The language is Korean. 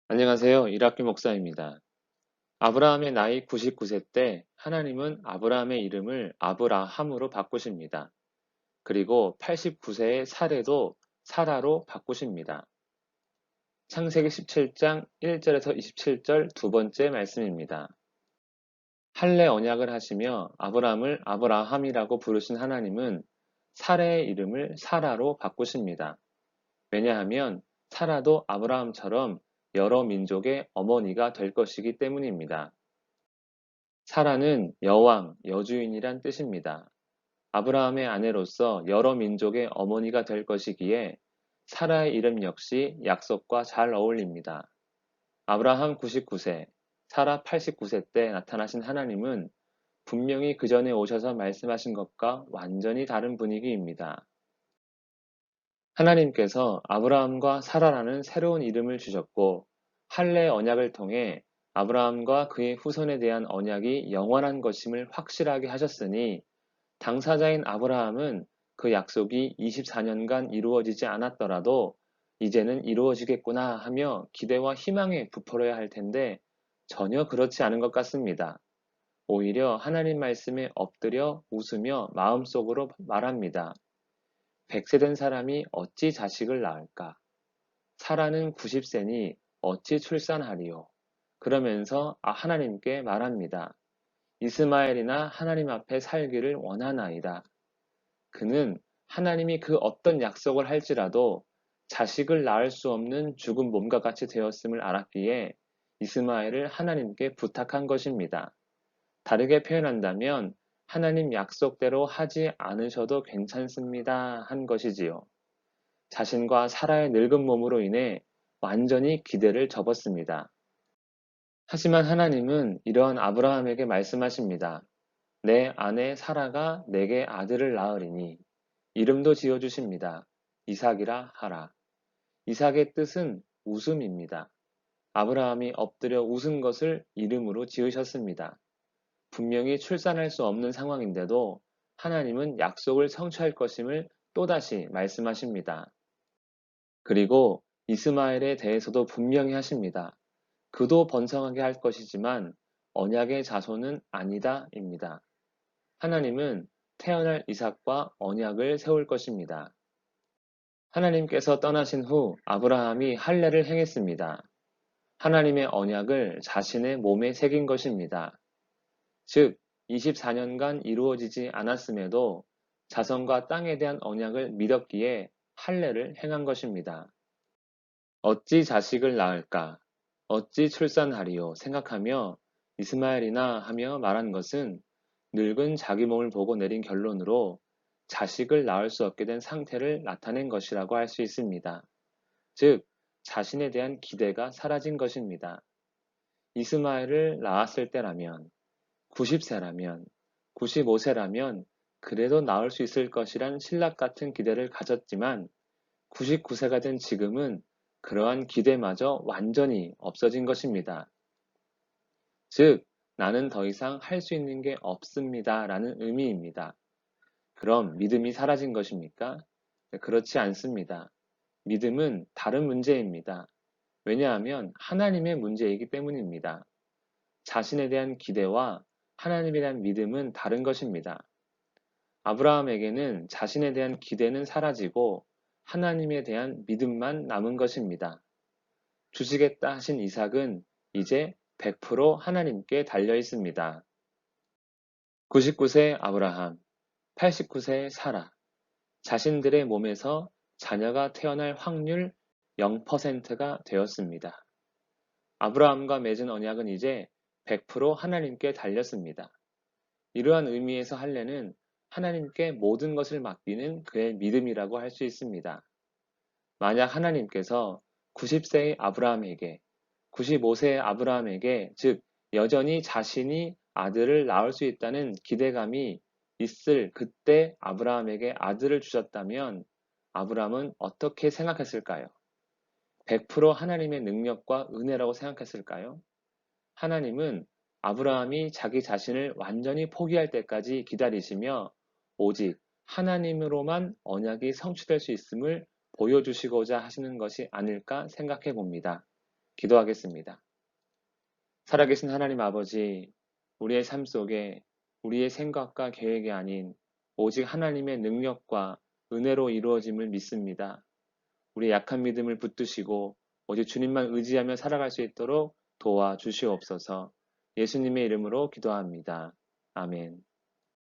안녕하세요. 이락규 목사입니다. 아브라함의 나이 99세 때 하나님은 아브라함의 이름을 아브라함으로 바꾸십니다. 그리고 89세의 사례도 사라로 바꾸십니다. 창세기 17장 1절에서 27절 두 번째 말씀입니다. 할례 언약을 하시며 아브라함을 아브라함이라고 부르신 하나님은 사례의 이름을 사라로 바꾸십니다. 왜냐하면 사라도 아브라함처럼 여러 민족의 어머니가 될 것이기 때문입니다. 사라는 여왕, 여주인이란 뜻입니다. 아브라함의 아내로서 여러 민족의 어머니가 될 것이기에 사라의 이름 역시 약속과 잘 어울립니다. 아브라함 99세, 사라 89세 때 나타나신 하나님은 분명히 그 전에 오셔서 말씀하신 것과 완전히 다른 분위기입니다. 하나님께서 아브라함과 사라라는 새로운 이름을 주셨고 할례 언약을 통해 아브라함과 그의 후손에 대한 언약이 영원한 것임을 확실하게 하셨으니 당사자인 아브라함은 그 약속이 24년간 이루어지지 않았더라도 이제는 이루어지겠구나 하며 기대와 희망에 부풀어야 할 텐데 전혀 그렇지 않은 것 같습니다. 오히려 하나님 말씀에 엎드려 웃으며 마음속으로 말합니다. 100세 된 사람이 어찌 자식을 낳을까? 사라는 90세니 어찌 출산하리요? 그러면서 하나님께 말합니다. 이스마엘이나 하나님 앞에 살기를 원하나이다. 그는 하나님이 그 어떤 약속을 할지라도 자식을 낳을 수 없는 죽은 몸과 같이 되었음을 알았기에 이스마엘을 하나님께 부탁한 것입니다. 다르게 표현한다면 하나님 약속대로 하지 않으셔도 괜찮습니다 한 것이지요. 자신과 사라의 늙은 몸으로 인해 완전히 기대를 접었습니다. 하지만 하나님은 이러한 아브라함에게 말씀하십니다. 내 아내 사라가 내게 아들을 낳으리니 이름도 지어주십니다. 이삭이라 하라. 이삭의 뜻은 웃음입니다. 아브라함이 엎드려 웃은 것을 이름으로 지으셨습니다. 분명히 출산할 수 없는 상황인데도 하나님은 약속을 성취할 것임을 또다시 말씀하십니다. 그리고 이스마엘에 대해서도 분명히 하십니다. 그도 번성하게 할 것이지만 언약의 자손은 아니다입니다. 하나님은 태어날 이삭과 언약을 세울 것입니다. 하나님께서 떠나신 후 아브라함이 할례를 행했습니다. 하나님의 언약을 자신의 몸에 새긴 것입니다. 즉 24년간 이루어지지 않았음에도 자손과 땅에 대한 언약을 믿었기에 할례를 행한 것입니다. 어찌 자식을 낳을까? 어찌 출산하리요? 생각하며 이스마엘이나 하며 말한 것은 늙은 자기 몸을 보고 내린 결론으로 자식을 낳을 수 없게 된 상태를 나타낸 것이라고 할 수 있습니다. 즉, 자신에 대한 기대가 사라진 것입니다. 이스마엘을 낳았을 때라면, 90세라면, 95세라면 그래도 낳을 수 있을 것이란 신락 같은 기대를 가졌지만 99세가 된 지금은 그러한 기대마저 완전히 없어진 것입니다. 즉, 나는 더 이상 할 수 있는 게 없습니다. 라는 의미입니다. 그럼 믿음이 사라진 것입니까? 그렇지 않습니다. 믿음은 다른 문제입니다. 왜냐하면 하나님의 문제이기 때문입니다. 자신에 대한 기대와 하나님에 대한 믿음은 다른 것입니다. 아브라함에게는 자신에 대한 기대는 사라지고 하나님에 대한 믿음만 남은 것입니다. 주시겠다 하신 이삭은 이제 100% 하나님께 달려 있습니다. 99세 아브라함, 89세 사라. 자신들의 몸에서 자녀가 태어날 확률 0%가 되었습니다. 아브라함과 맺은 언약은 이제 100% 하나님께 달렸습니다. 이러한 의미에서 할례는 하나님께 모든 것을 맡기는 그의 믿음이라고 할 수 있습니다. 만약 하나님께서 90세의 아브라함에게, 95세의 아브라함에게, 즉, 여전히 자신이 아들을 낳을 수 있다는 기대감이 있을 그때 아브라함에게 아들을 주셨다면 아브라함은 어떻게 생각했을까요? 100% 하나님의 능력과 은혜라고 생각했을까요? 하나님은 아브라함이 자기 자신을 완전히 포기할 때까지 기다리시며 오직 하나님으로만 언약이 성취될 수 있음을 보여주시고자 하시는 것이 아닐까 생각해 봅니다. 기도하겠습니다. 살아계신 하나님 아버지, 우리의 삶 속에 우리의 생각과 계획이 아닌 오직 하나님의 능력과 은혜로 이루어짐을 믿습니다. 우리의 약한 믿음을 붙드시고 오직 주님만 의지하며 살아갈 수 있도록 도와주시옵소서. 예수님의 이름으로 기도합니다. 아멘.